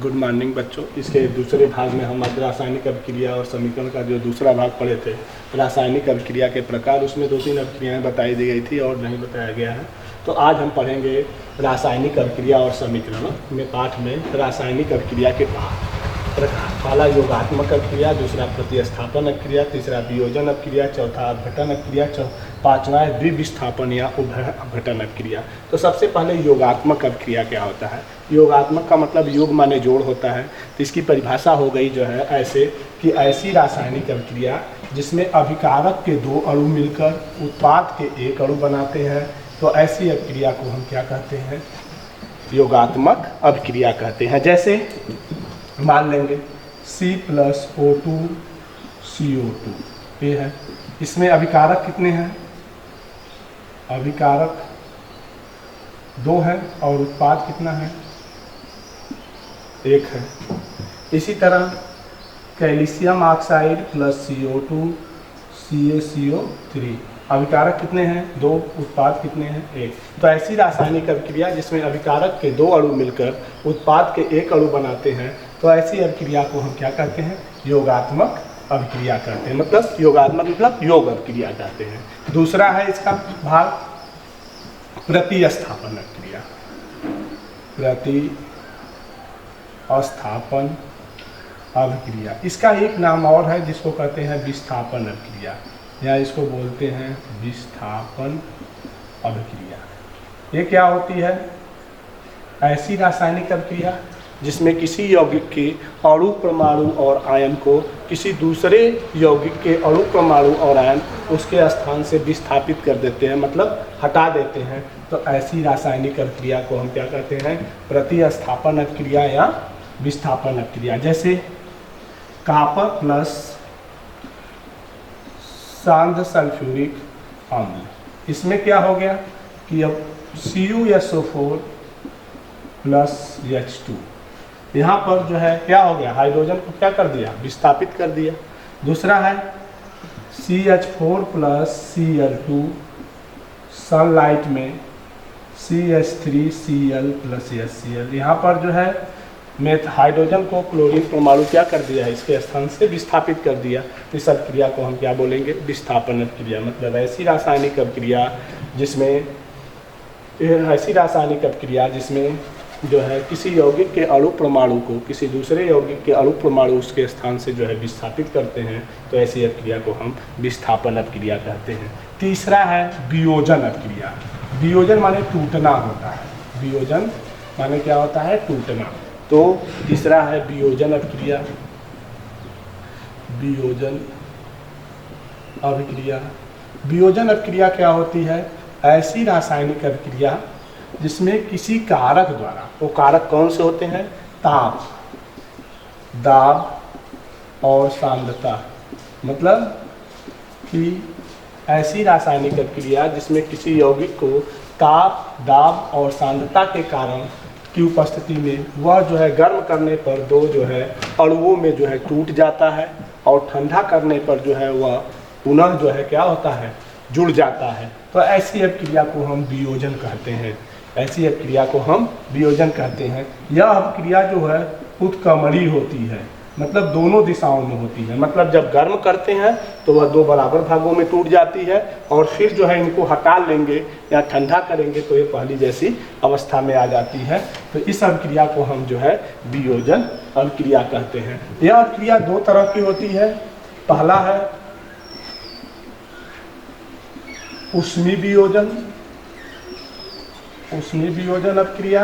Good morning बच्चों। इसके दूसरे भाग में हम आज रासायनिक अभिक्रिया और समीकरण का जो दूसरा भाग पढ़े थे, रासायनिक अभिक्रिया के प्रकार, उसमें 2-3 अभिक्रियाएँ बताई दी गई थी और नहीं बताया गया है। तो आज हम पढ़ेंगे रासायनिक अभिक्रिया और समीकरण में पाठ में रासायनिक अभिक्रिया के प्रकार। पहला योगात्मक अभिक्रिया, दूसरा प्रतिस्थापन अभिक्रिया, तीसरा वियोजन अभिक्रिया, चौथा अपघटन अभिक्रिया, पांचवा है द्विविस्थापन या अपघटन अभिक्रिया। तो सबसे पहले योगात्मक अभिक्रिया क्या होता है। योगात्मक का मतलब योग माने जोड़ होता है। तो इसकी परिभाषा हो गई जो है ऐसे कि ऐसी रासायनिक अभिक्रिया जिसमें अभिकारक के 2 अणु मिलकर उत्पाद के 1 अणु बनाते हैं, तो ऐसी अभिक्रिया को हम क्या कहते हैं, योगात्मक अभिक्रिया कहते हैं। जैसे मान लेंगे C+O2 CO2 ये है, इसमें अभिकारक कितने हैं, अभिकारक 2 है और उत्पाद कितना है, 1 है। इसी तरह calcium oxide plus CO2 CaCO3, अभिकारक कितने हैं, 2, उत्पाद कितने हैं, 1। तो ऐसी रासायनिक अभिक्रिया जिसमें अभिकारक के 2 अणु मिलकर उत्पाद के 1 अणु बनाते हैं, तो ऐसी अभिक्रिया को हम क्या कहते हैं, योगात्मक अभिक्रिया कहते हैं। मतलब योगात्मक मतलब योग अभिक्रिया कहते हैं। दूसरा है इसका भाग प्रतिस्थापन अभिक्रिया। प्रतिस्थापन अभिक्रिया, इसका एक नाम और है जिसको कहते हैं विस्थापन अभिक्रिया, या इसको बोलते हैं विस्थापन अभिक्रिया। ये क्या होती है, ऐसी रासायनिक अभिक्रिया जिसमें किसी यौगिक के अणु, परमाणु और आयन को किसी दूसरे यौगिक के अणु, परमाणु और आयन उसके स्थान से विस्थापित कर देते हैं, मतलब हटा देते हैं। तो ऐसी रासायनिक अभिक्रिया को हम क्या कहते हैं, प्रतिस्थापन अभिक्रिया या विस्थापन अभिक्रिया। जैसे कॉपर प्लस सांद्र सल्फ्यूरिक अम्ल, इसमें क्या हो गया कि अब CuSO4 प्लस H2, यहाँ पर जो है क्या हो गया, हाइड्रोजन को क्या कर दिया, विस्थापित कर दिया। दूसरा है CH4 प्लस Cl2, सनलाइट में CH3Cl प्लस HCl, यहाँ पर जो है हाइड्रोजन को क्लोरीन परमाणु क्या कर दिया है, इसके स्थान से विस्थापित कर दिया। इस अभिक्रिया को हम क्या बोलेंगे, विस्थापन अभिक्रिया। मतलब ऐसी रासायनिक अभिक्रिया जिसमें जो है किसी यौगिक के अणु परमाणु को किसी दूसरे यौगिक के अणु परमाणु उसके स्थान से जो है विस्थापित करते हैं, तो ऐसी अभिक्रिया को हम विस्थापन अभिक्रिया कहते हैं। तीसरा है वियोजन अभिक्रिया। वियोजन माने टूटना होता है, वियोजन माने क्या होता है, टूटना। तो तीसरा है वियोजन अभिक्रिया। वियोजन अभिक्रिया, वियोजन अभिक्रिया क्या होती है, ऐसी रासायनिक अभिक्रिया जिसमें किसी कारक द्वारा, वो कारक कौन से होते हैं, ताप, दाब और सांद्रता। मतलब कि ऐसी रासायनिक अभिक्रिया जिसमें किसी यौगिक को ताप, दाब और सांद्रता के कारण की उपस्थिति में वह जो है गर्म करने पर 2 जो है अणुओं में जो है टूट जाता है, और ठंडा करने पर जो है वह पुनः जो है क्या होता है, जुड़ जाता है। तो ऐसी अभिक्रिया को हम वियोजन कहते हैं। ऐसी अभिक्रिया को हम वियोजन कहते हैं। यह अभिक्रिया जो है उत्क्रमणीय होती है, मतलब दोनों दिशाओं में होती है। मतलब जब गर्म करते हैं तो वह 2 बराबर भागों में टूट जाती है, और फिर जो है इनको हटा लेंगे या ठंडा करेंगे तो ये पहली जैसी अवस्था में आ जाती है। तो इस अभिक्रिया को हम जो है वियोजन अभिक्रिया कहते हैं। यह अभिक्रिया 2 तरह की होती है। पहला है ऊष्मीय वियोजन, ऊष्मीय वियोजन अभिक्रिया,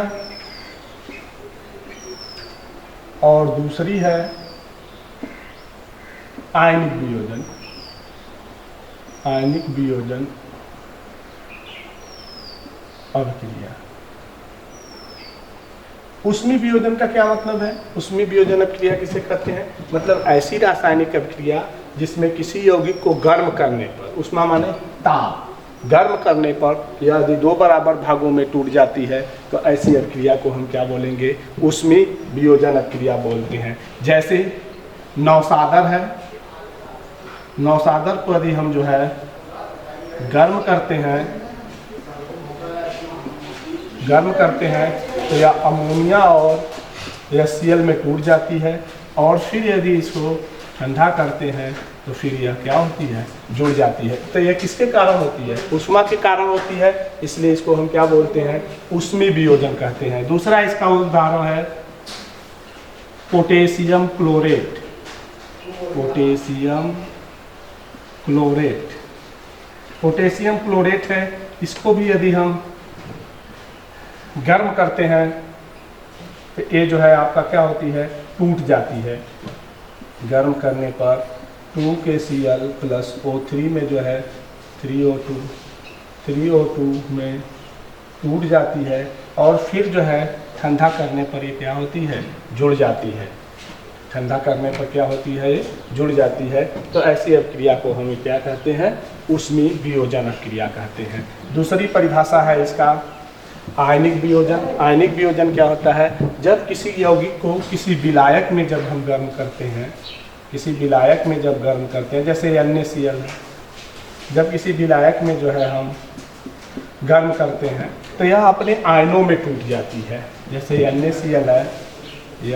और दूसरी है आयनिक वियोजन, आयनिक वियोजन अभिक्रिया। ऊष्मीय वियोजन का क्या मतलब है, ऊष्मीय वियोजन अभिक्रिया किसे कहते हैं, मतलब ऐसी रासायनिक अभिक्रिया जिसमें किसी यौगिक को गर्म करने पर, ऊष्मा माने ताप, गर्म करने पर यदि 2 बराबर भागों में टूट जाती है, तो ऐसी अभिक्रिया को हम क्या बोलेंगे, ऊष्मीय वियोजन अभिक्रिया बोलते हैं। जैसे नौसादर है, नौसादर को यदि हम जो है गर्म करते हैं तो यह अमोनिया और यह Cl में टूट जाती है और फिर यदि इसको ठंडा करते हैं तो फिर यह क्या होती है, जुड़ जाती है। तो यह किसके कारण होती है, ऊष्मा के कारण होती है, इसलिए इसको हम क्या बोलते हैं, ऊष्मीय वियोजन कहते हैं। दूसरा इसका उदाहरण है potassium chlorate. Potassium chlorate, potassium chlorate है, इसको भी यदि हम गर्म करते हैं तो ये जो है आपका क्या होती है, टूट जाती है। गर्म करने पर 2KCl प्लस O3 में जो है 3O2 में टूट जाती है और फिर जो है ठंडा करने पर ये क्या होती है, जुड़ जाती है। ठंडा करने पर क्या होती है, ये जुड़ जाती है। तो ऐसी अभिक्रिया को हम क्या कहते हैं, ऊष्मीय वियोजन अभिक्रिया कहते हैं। दूसरी परिभाषा है इसका आयनिक वियोजन। आयनिक वियोजन क्या होता है, जब किसी यौगिक को किसी विलायक में जब हम गर्म करते हैं, किसी विलायक में जब गर्म करते हैं, जैसे NaCl है, जब किसी विलायक में जो है हम गर्म करते हैं तो यह अपने आयनों में टूट जाती है। जैसे NaCl है,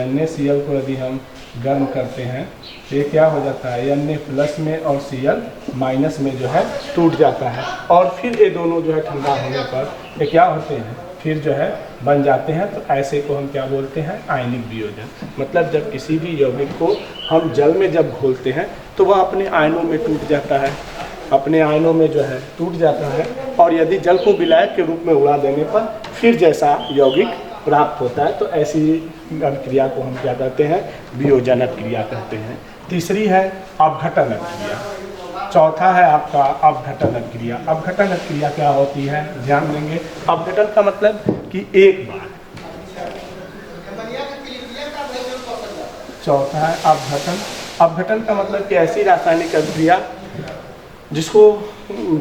NaCl को यदि हम गर्म करते हैं तो ये क्या हो जाता है, Na प्लस में और Cl माइनस में जो है टूट जाता है और फिर ये दोनों जो है ठंडा होने पर ये क्या होते हैं, फिर जो है बन जाते हैं। तो ऐसे को हम क्या बोलते हैं, आयनिक वियोजन। मतलब जब किसी भी यौगिक को हम जल में जब घोलते हैं तो वह अपने आयनों में टूट जाता है, अपने आयनों में जो है टूट जाता है और यदि जल को विलायक के रूप में उड़ा देने पर फिर जैसा यौगिक प्राप्त होता है। तो ऐसी अभिक्रिया को हम क्या कहते हैं, वियोजन अभिक्रिया कहते हैं। तीसरी है अपघटन अभिक्रिया। चौथा है आपका अपघटन अभिक्रिया। अपघटन अभिक्रिया क्या होती है, ध्यान देंगे। अपघटन का मतलब कि एक बार। चौथा है अपघटन। अपघटन का मतलब कि ऐसी रासायनिक अभिक्रिया जिसको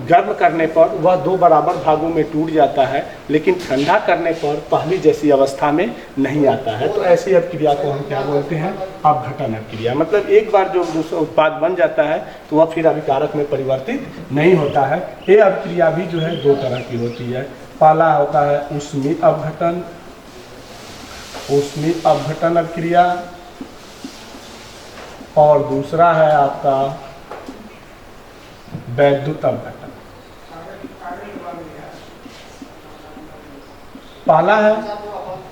गर्म करने पर वह दो बराबर भागों में टूट जाता है लेकिन ठंडा करने पर पहली जैसी अवस्था में नहीं आता है। तो ऐसी अभिक्रिया को हम क्या बोलते हैं, अपघटन अभिक्रिया। मतलब एक बार जो दूसरा उत्पाद बन जाता है तो वह फिर अभिकारक में परिवर्तित नहीं होता है। ये अभिक्रिया भी जो है दो तरह की होती है। पहला होता है ऊष्मीय अपघटन, ऊष्मीय अपघटन अभिक्रिया, और दूसरा है आपका वैद्युत अपघटन। पहला है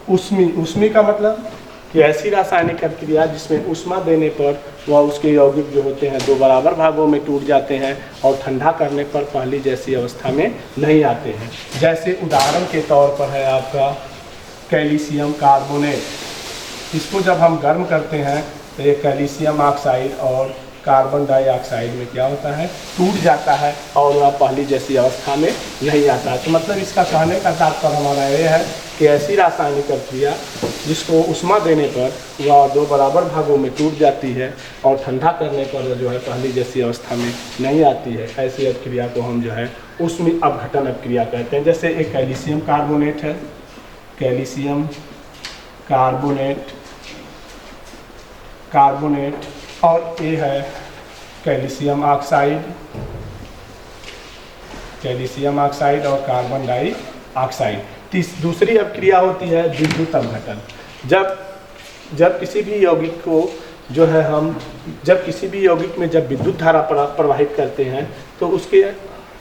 ऊष्मीय। ऊष्मीय का मतलब कि ऐसी रासायनिक अभिक्रिया जिसमें ऊष्मा देने पर वह उसके यौगिक जो होते हैं दो बराबर भागों में टूट जाते हैं और ठंडा करने पर पहली जैसी अवस्था में नहीं आते हैं। जैसे उदाहरण के तौर पर है आपका कैल्शियम कार्बोनेट। इसको जब हम गर्म करते हैं तो ये कैल्शियम ऑक्साइड और कार्बन डाइऑक्साइड में क्या होता है, टूट जाता है और वह पहली जैसी अवस्था में नहीं आता है। तो मतलब इसका कहने का तात्पर्य हमारा ये है कि ऐसी रासायनिक अभिक्रिया जिसको ऊष्मा देने पर वह दो बराबर भागों में टूट जाती है और ठंडा करने पर जो है पहली जैसी अवस्था में नहीं आती है, ऐसी अभिक्रिया को हम जो है ऊष्मीय अपघटन अभिक्रिया कहते हैं। जैसे एक कैल्शियम कार्बोनेट है, कैल्शियम कार्बोनेट और ये है कैल्शियम ऑक्साइड और कार्बन डाइऑक्साइड। दूसरी अभिक्रिया होती है विद्युत अपघटन। जब किसी भी यौगिक को जो है हम जब किसी भी यौगिक में जब विद्युत धारा प्रवाहित करते हैं तो उसके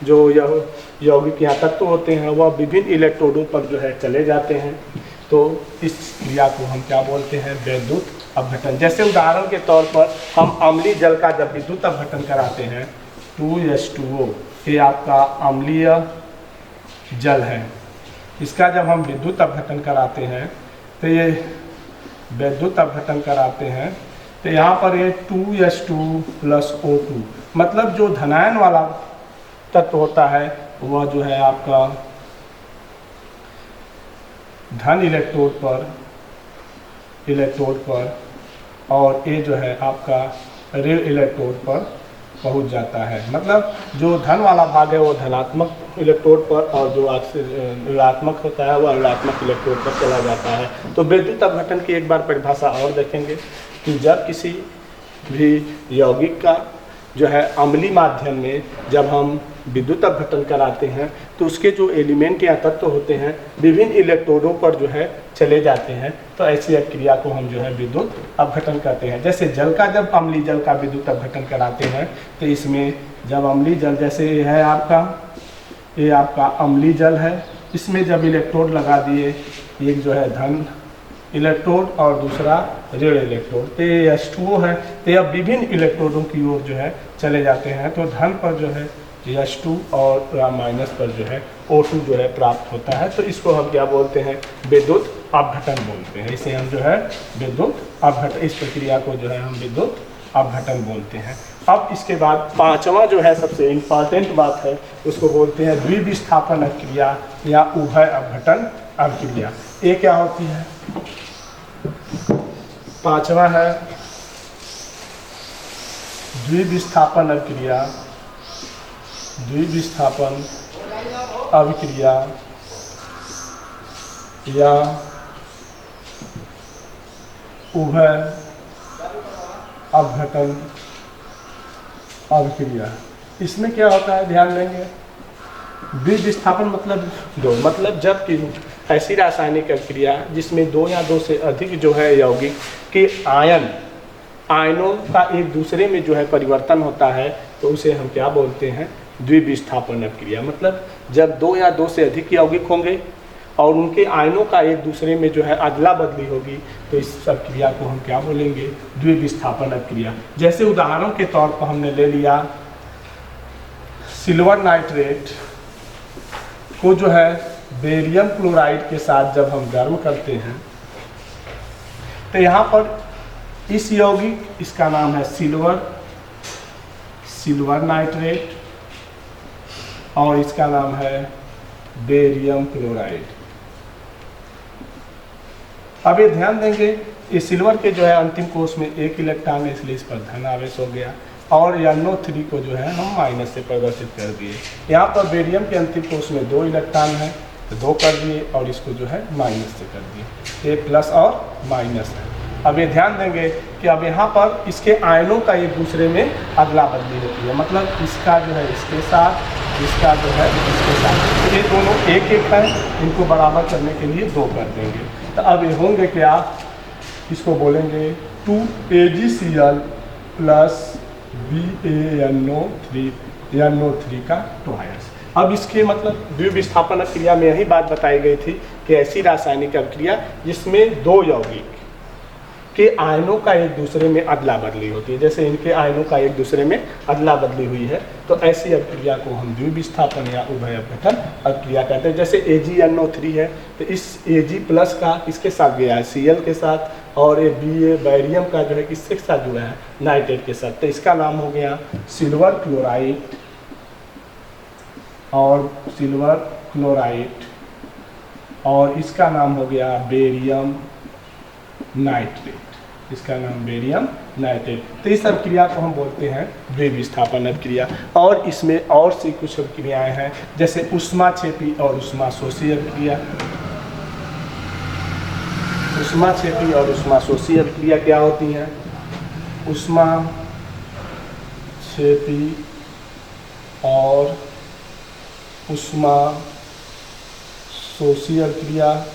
जो यौगिक यहाँ तत्व होते हैं वह विभिन्न इलेक्ट्रोडों पर जो है चले जाते हैं। तो इस क्रिया को हम क्या बोलते हैं, वैद्युत अपघटन। जैसे उदाहरण के तौर पर हम अम्लीय जल का जब विद्युत अपघटन कराते हैं 2H2O, ये आपका अम्लीय जल है, इसका जब हम विद्युत अपघटन कराते हैं तो ये विद्युत अपघटन कराते हैं तो यहाँ पर ये 2H2 प्लस O2 मतलब जो धनायन वाला तत्व होता है वह जो है आपका धन इलेक्ट्रोड पर और ये जो है आपका ऋण इलेक्ट्रोड पर पहुंच जाता है। मतलब जो धन वाला भाग है वो धनात्मक इलेक्ट्रोड पर और जो ऋणात्मक होता है वह ऋणात्मक इलेक्ट्रोड पर चला जाता है। तो विद्युत अपघटन की एक बार परिभाषा और देखेंगे कि जब किसी भी यौगिक का जो है अम्लीय माध्यम में जब हम विद्युत अपघटन कराते हैं तो उसके जो एलिमेंट या तत्व होते हैं विभिन्न इलेक्ट्रोडों पर जो है चले जाते हैं, तो ऐसी अभिक्रिया को हम जो है विद्युत अपघटन कहते हैं। जैसे जल का, जब अम्लीय जल का विद्युत अपघटन कराते हैं तो इसमें जब अम्लीय जल, जैसे ये है आपका, ये आपका अम्लीय जल है, इसमें जब इलेक्ट्रोड लगा दिए, एक जो है धन इलेक्ट्रोड और दूसरा ऋण इलेक्ट्रोड, तो ये H2O है, तो यह विभिन्न इलेक्ट्रोडों की ओर जो है चले जाते हैं, तो धन पर जो है H2 और माइनस पर जो है O2 जो है प्राप्त होता है, तो इसको हम क्या बोलते हैं, विद्युत अपघटन बोलते हैं। इसे हम जो है विद्युत अपघटन, इस प्रक्रिया को जो है हम विद्युत अपघटन बोलते हैं। अब इसके बाद पांचवा जो है सबसे इम्पॉर्टेंट बात है, उसको बोलते हैं द्विविस्थापन अभिक्रिया या उभय अपघटन अभिक्रिया। ये क्या होती है, पांचवा है द्विविस्थापन अभिक्रिया, द्विविस्थापन अभिक्रिया या उभय अपघटन अभिक्रिया। इसमें क्या होता है, ध्यान देंगे, द्विविस्थापन मतलब दो, मतलब जब कि ऐसी रासायनिक अभिक्रिया जिसमें दो या दो से अधिक जो है यौगिक के आयनों का एक दूसरे में जो है परिवर्तन होता है, तो उसे हम क्या बोलते हैं, द्विविस्थापन अभिक्रिया। मतलब जब दो या दो से अधिक यौगिक होंगे और उनके आयनों का एक दूसरे में जो है अदला बदली होगी, तो इस अभिक्रिया को हम क्या बोलेंगे, द्विविस्थापन अभिक्रिया। जैसे उदाहरण के तौर पर हमने ले लिया सिल्वर नाइट्रेट को जो है बेरियम क्लोराइड के साथ जब हम गर्म करते हैं, तो यहाँ पर इस यौगिक, इसका नाम है सिल्वर नाइट्रेट और इसका नाम है बेरियम क्लोराइड। अब ये ध्यान देंगे, ये सिल्वर के जो है अंतिम कोष में एक इलेक्ट्रॉन है, इसलिए इस पर धन आवेश हो गया, और NO3 को जो है हम माइनस से प्रदर्शित कर दिए। यहाँ पर बेरियम के अंतिम कोष में दो इलेक्ट्रॉन है, तो दो कर दिए और इसको जो है माइनस से कर दिए, ये प्लस और माइनस है। अब ये ध्यान देंगे कि अब यहाँ पर इसके आयनों का एक दूसरे में अदला बदली होती है, मतलब इसका जो है इसके साथ, इसका जो है इसके साथ, तो ये दोनों एक एक है, इनको बराबर करने के लिए दो कर देंगे, तो अब ये होंगे क्या, इसको बोलेंगे 2AgCl प्लस BaNO3 का ट्वाइस। अब इसके मतलब द्विविस्थापन अभिक्रिया में यही बात बताई गई थी कि ऐसी रासायनिक अभिक्रिया जिसमें दो यौगिक के आयनों का एक दूसरे में अदला बदली होती है, जैसे इनके आयनों का एक दूसरे में अदला बदली हुई है, तो ऐसी अभिक्रिया को हम द्विविस्थापन या उभय अपघटन अभिक्रिया कहते हैं। जैसे AgNO3 है, तो इस Ag प्लस का किसके साथ गया है, Cl के साथ, और ये Ba बैरियम का जो है किसके साथ जुड़ा है, नाइट्रेट के साथ, तो इसका नाम हो गया सिल्वर क्लोराइड और सिल्वर क्लोराइड, और इसका नाम हो गया बेरियम नाइट्रेट, इसका नाम बेरियम नाइट्रेट। तो इस अभिक्रिया को हम बोलते हैं द्विविस्थापन अभिक्रिया। और इसमें और सी कुछ अभिक्रियाएं हैं, जैसे ऊष्माक्षेपी और ऊष्माशोषी अभिक्रिया। ऊष्माक्षेपी और ऊष्माशोषी अभिक्रिया क्या होती हैं, ऊष्माक्षेपी और ऊष्माशोषी अभिक्रिया।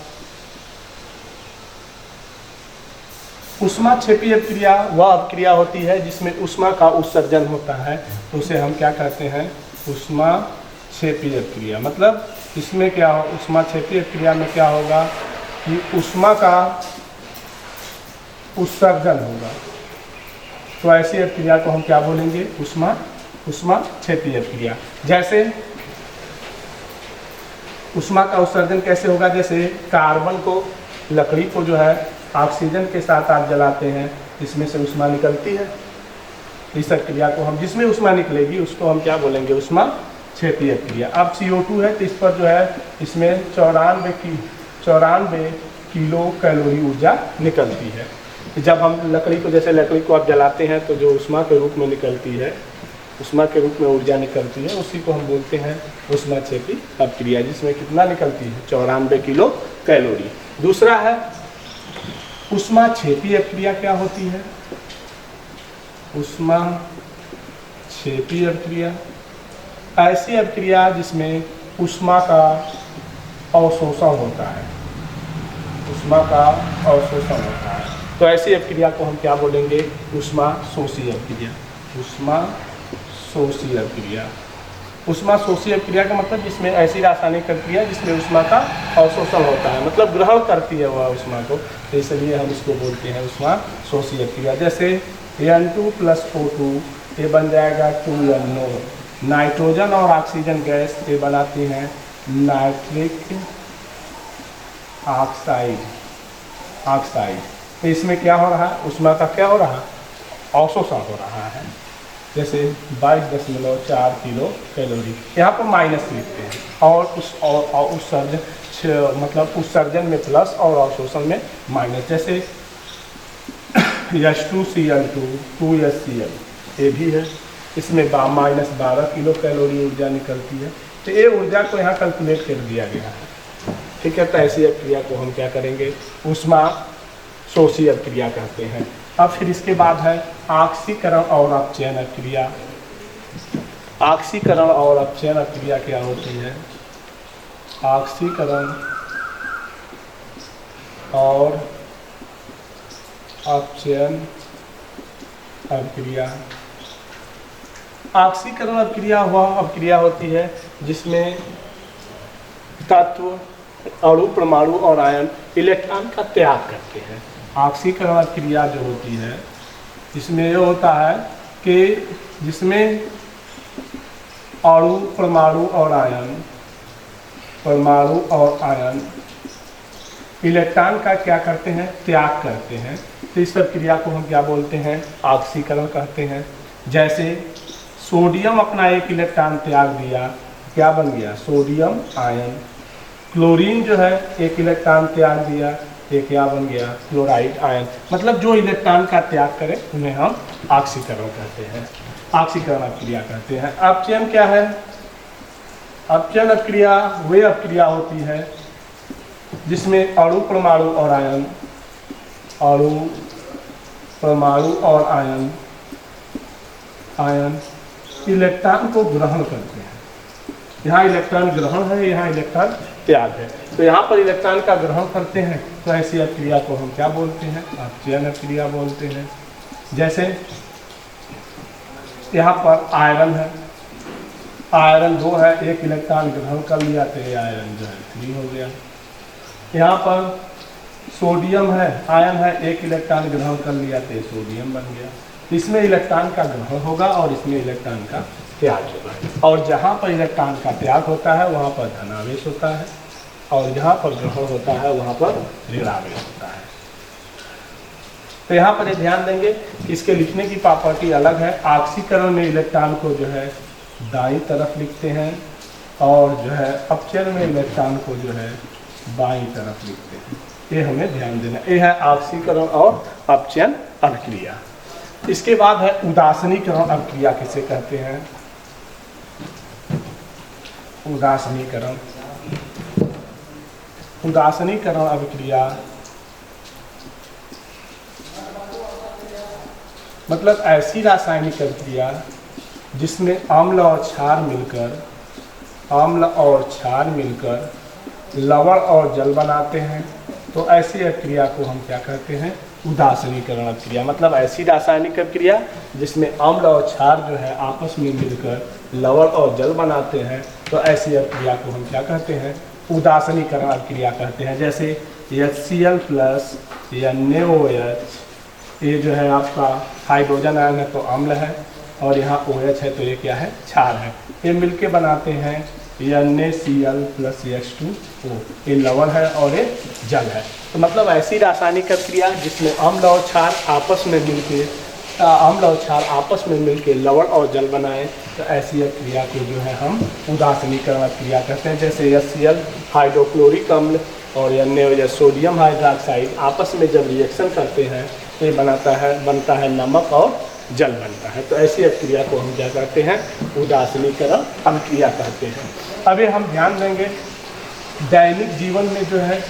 ऊष्माक्षेपी अभिक्रिया वह अभिक्रिया होती है जिसमें ऊष्मा का उत्सर्जन होता है, तो उसे हम क्या कहते हैं, ऊष्माक्षेपी अभिक्रिया। मतलब इसमें क्या हो, ऊष्माक्षेपी अभिक्रिया में क्या होगा कि ऊष्मा का उत्सर्जन होगा, तो ऐसी अभिक्रिया को हम क्या बोलेंगे, ऊष्माक्षेपी अभिक्रिया। जैसे ऊष्मा का उत्सर्जन कैसे होगा, जैसे कार्बन को, लकड़ी को जो है ऑक्सीजन के साथ आप जलाते हैं, इसमें से ऊष्मा निकलती है, इस अभिक्रिया को हम, जिसमें ऊष्मा निकलेगी उसको हम क्या बोलेंगे, ऊष्माक्षेपी अभिक्रिया। अब CO2 है, तो इस पर जो है इसमें 94 किलो कैलोरी ऊर्जा निकलती है। जब हम लकड़ी को, जैसे लकड़ी को आप जलाते हैं तो जो ऊष्मा के रूप में निकलती है, ऊष्मा के रूप में ऊर्जा निकलती है, उसी को हम बोलते हैं ऊष्माक्षेपी अभिक्रिया, जिसमें कितना निकलती है, 94 किलो कैलोरी। दूसरा है ऊष्माक्षेपी अभिक्रिया। क्या होती है, ऊष्माक्षेपी अभिक्रिया ऐसी अभिक्रिया जिसमें ऊष्मा का अवशोषण होता है, ऊष्मा का अवशोषण होता है, तो ऐसी अभिक्रिया को हम क्या बोलेंगे? ऊष्मा शोषी अभिक्रिया। ऊष्मा शोषी अभिक्रिया। ऊष्मा शोषी अभिक्रिया का मतलब जिसमें ऐसी रासायनिक अभिक्रिया जिसमें ऊष्मा का अवशोषण होता है, मतलब ग्रहण करती है वह ऊष्मा को, तो इसलिए हम इसको बोलते हैं ऊष्मा शोषी अभिक्रिया। जैसे N2 + O2 ये बन जाएगा 2NO। नाइट्रोजन और ऑक्सीजन गैस ये बनाती हैं नाइट्रिक ऑक्साइड। तो इसमें क्या हो रहा है? ऊष्मा का क्या हो रहा है? अवशोषण हो रहा है। जैसे 22.4 किलो कैलोरी, यहाँ पर माइनस लिखते हैं, और उत्सर्जन मतलब उत्सर्जन में प्लस और अवशोषण में माइनस। जैसे H2Cl2 2HCl ये भी है, इसमें -12 किलो कैलोरी ऊर्जा निकलती है। तो ये ऊर्जा को यहाँ कैलकुलेट कर दिया गया है, ठीक है। तो ऐसी अभिक्रिया को हम क्या करेंगे? ऊष्मा शोषी अभिक्रिया कहते हैं। अब फिर इसके बाद है ऑक्सीकरण और अपचयन अभिक्रिया। ऑक्सीकरण और अपचयन अभिक्रिया क्या होती है? ऑक्सीकरण और अपचयन अभिक्रिया। ऑक्सीकरण अभिक्रिया वह अभिक्रिया होती है जिसमें तत्व, अणु, परमाणु और आयन इलेक्ट्रॉन का त्याग करते हैं। ऑक्सीकरण अभिक्रिया जो होती है इसमें ये होता है कि जिसमें अणु, परमाणु और आयन इलेक्ट्रॉन का क्या करते हैं? त्याग करते हैं। तो इस अभिक्रिया को हम क्या बोलते हैं? ऑक्सीकरण कहते हैं। जैसे सोडियम अपना एक इलेक्ट्रॉन त्याग दिया, क्या बन गया? Sodium ion. क्लोरीन जो है एक इलेक्ट्रॉन त्याग दिया, ये क्या बन गया? Chloride ion. मतलब जो इलेक्ट्रॉन का त्याग करे उन्हें हम ऑक्सीकरण कहते हैं, ऑक्सीकरण अभिक्रिया कहते हैं। अपचयन क्या है? अपचयन अभिक्रिया वे अभिक्रिया होती है जिसमें अणु, परमाणु और आयन, अणु, परमाणु और आयन इलेक्ट्रॉन को ग्रहण करते हैं। यहाँ इलेक्ट्रॉन ग्रहण है, यहाँ इलेक्ट्रॉन त्याग है। तो यहाँ पर इलेक्ट्रॉन का ग्रहण करते हैं, तो ऐसी अभिक्रिया को हम क्या बोलते हैं? अपचयन अभिक्रिया बोलते हैं। जैसे यहाँ पर आयरन है, आयरन 2 है, एक इलेक्ट्रॉन ग्रहण कर लिया तो ये आयरन जो है 3 हो गया। यहाँ पर सोडियम है, आयन है, एक इलेक्ट्रॉन ग्रहण कर लिया तो ये सोडियम बन गया। इसमें इलेक्ट्रॉन का ग्रहण होगा और इसमें इलेक्ट्रॉन का त्याग होगा, और जहाँ पर इलेक्ट्रॉन का त्याग होता है वहाँ पर धनावेश होता है, और जहाँ पर ग्रहण होता है वहाँ पर ऋणावेश होता है। तो यहाँ पर ये ध्यान देंगे कि इसके लिखने की प्रॉपर्टी अलग है। ऑक्सीकरण में इलेक्ट्रॉन को जो है दाईं तरफ लिखते हैं, और जो है अपचयन में इलेक्ट्रॉन को जो है बाईं तरफ लिखते हैं। ये हमें ध्यान देना। ये है ऑक्सीकरण और अपचयन अभिक्रिया। इसके बाद है उदासीनीकरण अभिक्रिया किसे कहते हैं? उदासीनीकरण। उदासीनीकरण अभिक्रिया मतलब ऐसी रासायनिक अभिक्रिया जिसमें अम्ल और क्षार मिलकर लवण और जल बनाते हैं, तो ऐसी अभिक्रिया को हम क्या कहते हैं? उदासीनीकरण अभिक्रिया। मतलब ऐसी रासायनिक अभिक्रिया जिसमें अम्ल और क्षार जो है आपस में मिलकर लवण और जल बनाते हैं, तो ऐसी अभिक्रिया को हम क्या कहते हैं? उदासीनीकरण अभिक्रिया कहते हैं। जैसे HCl+ या NaOH, ये जो है आपका हाइड्रोजन आयन है तो अम्ल है, और यहाँ OH है तो ये क्या है? क्षार है। ये मिलके बनाते हैं NaCl+ H2O, ये लवण है और ये जल है। तो मतलब ऐसी रासायनिक अभिक्रिया जिसमें अम्ल और क्षार आपस में मिलके लवण और जल बनाए, तो ऐसी अभिक्रिया को जो है हम उदासीनीकरण अभिक्रिया कहते हैं। जैसे HCl हाइड्रोक्लोरिक अम्ल और NaOH सोडियम हाइड्रोक्साइड आपस में जब रिएक्शन करते हैं तो ये बनता है नमक और जल बनता है। तो ऐसी अभिक्रिया को हम क्या कहते हैं? उदासीनीकरण अभिक्रिया कहते हैं। अभी हम ध्यान देंगे दैनिक जीवन में जो है,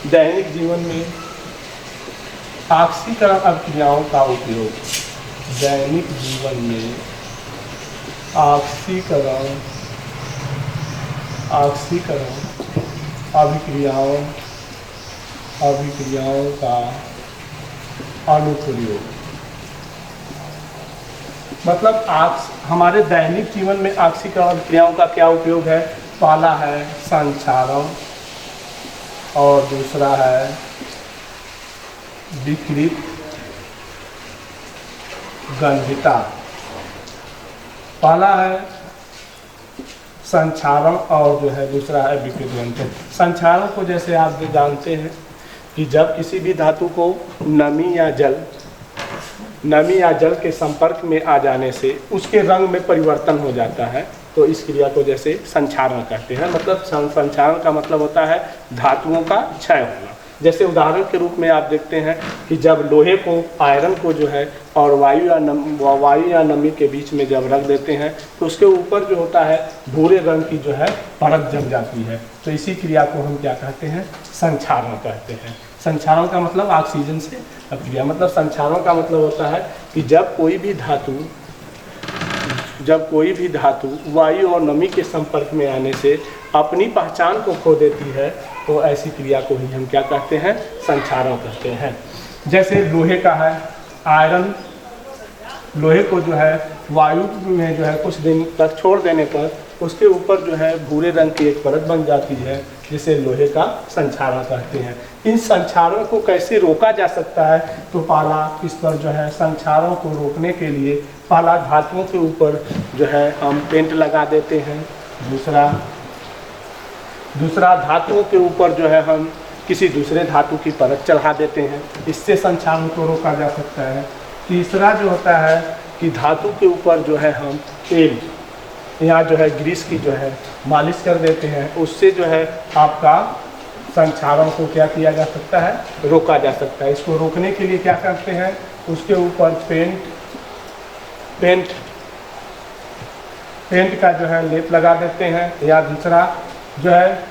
दैनिक जीवन में ऑक्सीकरण अभिक्रियाओं का उपयोग, दैनिक जीवन में ऑक्सीकरण अभिक्रियाओं का अनुप्रयोग। मतलब हमारे दैनिक जीवन में ऑक्सीकरण अभिक्रियाओं का क्या उपयोग है? पहला है संक्षारण और दूसरा है विकृत गंधिता। पहला है संक्षारण और जो है दूसरा है विकृत गंधिता। संक्षारण को जैसे आप जानते हैं कि जब किसी भी धातु को नमी या जल के संपर्क में आ जाने से उसके रंग में परिवर्तन हो जाता है, तो इस क्रिया को जैसे संक्षारण कहते हैं। मतलब संक्षारण का मतलब होता है धातुओं का क्षय होना। जैसे उदाहरण के रूप में आप देखते हैं कि जब लोहे को, आयरन को जो है और वायु या नमी के बीच में जब रख देते हैं तो उसके ऊपर जो होता है भूरे रंग की जो है परत जम जाती है। तो इसी क्रिया को हम क्या कहते हैं? संक्षारण कहते हैं। संक्षारण का मतलब ऑक्सीजन से अभिक्रिया। मतलब संक्षारण का मतलब होता है कि जब कोई भी धातु वायु और नमी के संपर्क में आने से अपनी पहचान को खो देती है, तो ऐसी क्रिया को ही हम क्या कहते हैं? संक्षारण कहते हैं। जैसे लोहे का है, आयरन लोहे को जो है वायु में जो है कुछ दिन तक छोड़ देने पर उसके ऊपर जो है भूरे रंग की एक परत बन जाती है, जिसे लोहे का संक्षारण कहते हैं। इन संक्षारण को कैसे रोका जा सकता है? तो पहला, इस पर जो है संक्षारण को रोकने के लिए पहला धातुओं के ऊपर जो है हम पेंट लगा देते हैं। दूसरा धातुओं के ऊपर जो है हम किसी दूसरे धातु की परत चढ़ा देते हैं, इससे संक्षारण को रोका जा सकता है। तीसरा जो होता है कि धातु के ऊपर जो है हम तेल या जो है ग्रीस की जो है मालिश कर देते हैं, उससे जो है आपका संक्षारण को क्या किया जा सकता है? रोका जा सकता है। इसको रोकने के लिए क्या करते हैं? उसके ऊपर पेंट का जो है लेप लगा देते हैं, या दूसरा जो है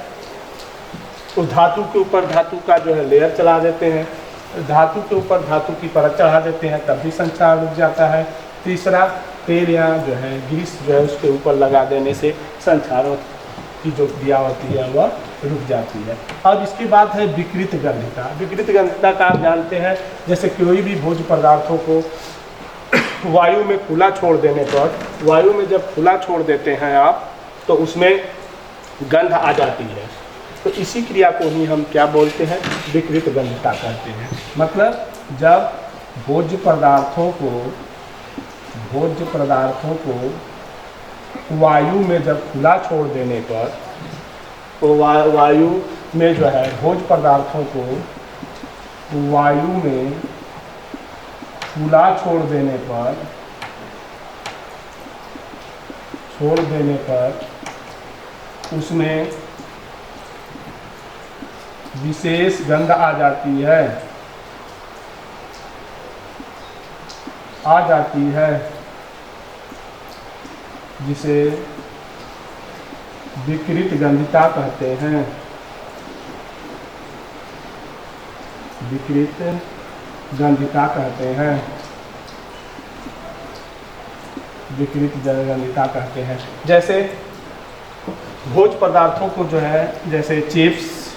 उस धातु के ऊपर धातु का जो है लेयर चला देते हैं, धातु के ऊपर धातु की परत चढ़ा देते हैं, तब भी संक्षारण रुक जाता है। तीसरा, तेल या जो है ग्रीस जो है उसके ऊपर लगा देने से संक्षारण की जो क्रिया होती है वह रुक जाती है। अब इसके बाद है विकृत गंधिता। विकृत गंधिता का आप जानते हैं, जैसे कोई भी भोज्य पदार्थों को वायु में खुला छोड़ देने पर, वायु में जब खुला छोड़ देते हैं आप, तो उसमें गंध आ जाती है। तो इसी क्रिया को ही हम क्या बोलते हैं? विकृत गंधिता कहते हैं। मतलब जब भोज्य पदार्थों को वायु में जब खुला छोड़ देने पर, तो वायु में जो है भोज्य पदार्थों को वायु में खुला छोड़ देने पर उसमें विशेष गंध आ जाती है, जिसे विकृत गंधिता कहते हैं। विकृत गंधिता कहते हैं। जैसे भोज्य पदार्थों को जो है, जैसे चिप्स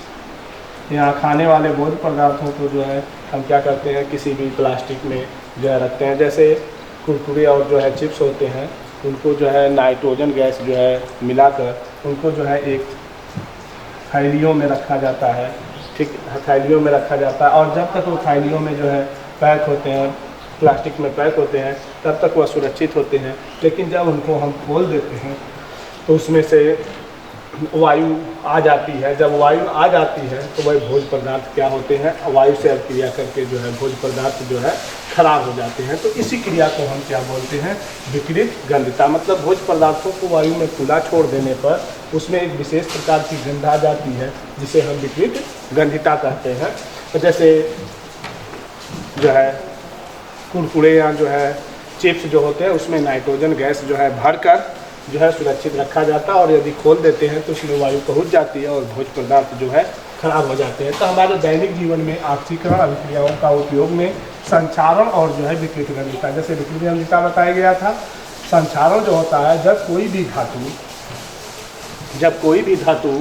या खाने वाले भोज्य पदार्थों को जो है हम क्या करते हैं? किसी भी प्लास्टिक में जो है रखते हैं। जैसे कुरकुरे और जो है चिप्स होते हैं, उनको जो है नाइट्रोजन गैस जो है मिलाकर उनको जो है एक थैलियों में रखा जाता है। ठीक, थैलियों में रखा जाता है, और जब तक वो थैलियों में जो है पैक होते हैं, प्लास्टिक में पैक होते हैं, तब तक वह सुरक्षित होते हैं। लेकिन जब उनको हम खोल देते हैं तो उसमें से वायु आ जाती है। जब वायु आ जाती है तो वह भोज्य पदार्थ क्या होते हैं? वायु से अभिक्रिया करके जो है भोज्य पदार्थ जो है खराब हो जाते हैं। तो इसी क्रिया को हम क्या बोलते हैं? विकृत गंधिता। मतलब भोज्य पदार्थों को वायु में खुला छोड़ देने पर उसमें एक विशेष प्रकार की गंध आ जाती है, जिसे हम विकृत गंधिता कहते हैं। तो जैसे जो है कुरकुरे या जो है चिप्स जो होते हैं, उसमें नाइट्रोजन गैस जो है भरकर जो है सुरक्षित रखा जाता है, और यदि खोल देते हैं तो उसमें वायु पहुंच जाती है और भोज्य पदार्थ जो है खराब हो जाते हैं। तो हमारे दैनिक जीवन में ऑक्सीकरण अभिक्रियाओं का उपयोग में संक्षारण और जो है विकृत गंधिता, जैसे विकृत गंधिता बताया गया था, संक्षारण जो होता है जब कोई भी धातु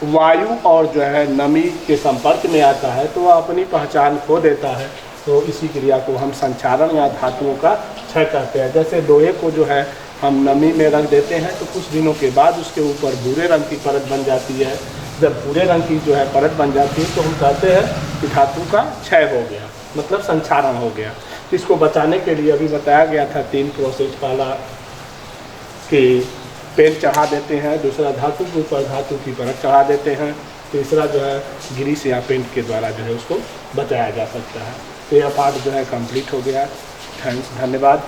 वायु और जो है नमी के संपर्क में आता है तो वह अपनी पहचान खो देता है। तो इसी क्रिया को हम संक्षारण या धातुओं का क्षय कहते हैं। जैसे लोहे को जो है हम नमी में रख देते हैं तो कुछ दिनों के बाद उसके ऊपर भूरे रंग की परत बन जाती है। जब भूरे रंग की जो है परत बन जाती है तो हम कहते हैं कि धातु का क्षय हो गया, मतलब संक्षारण हो गया। इसको बचाने के लिए अभी बताया गया था 3 प्रोसेस। पहला कि पेंट चढ़ा देते हैं, दूसरा धातु के ऊपर धातु की परत चढ़ा देते हैं, तीसरा जो है ग्रीस या पेंट के द्वारा जो है उसको बचाया जा सकता है। तो यह पार्ट जो है कंप्लीट हो गया। धन्यवाद।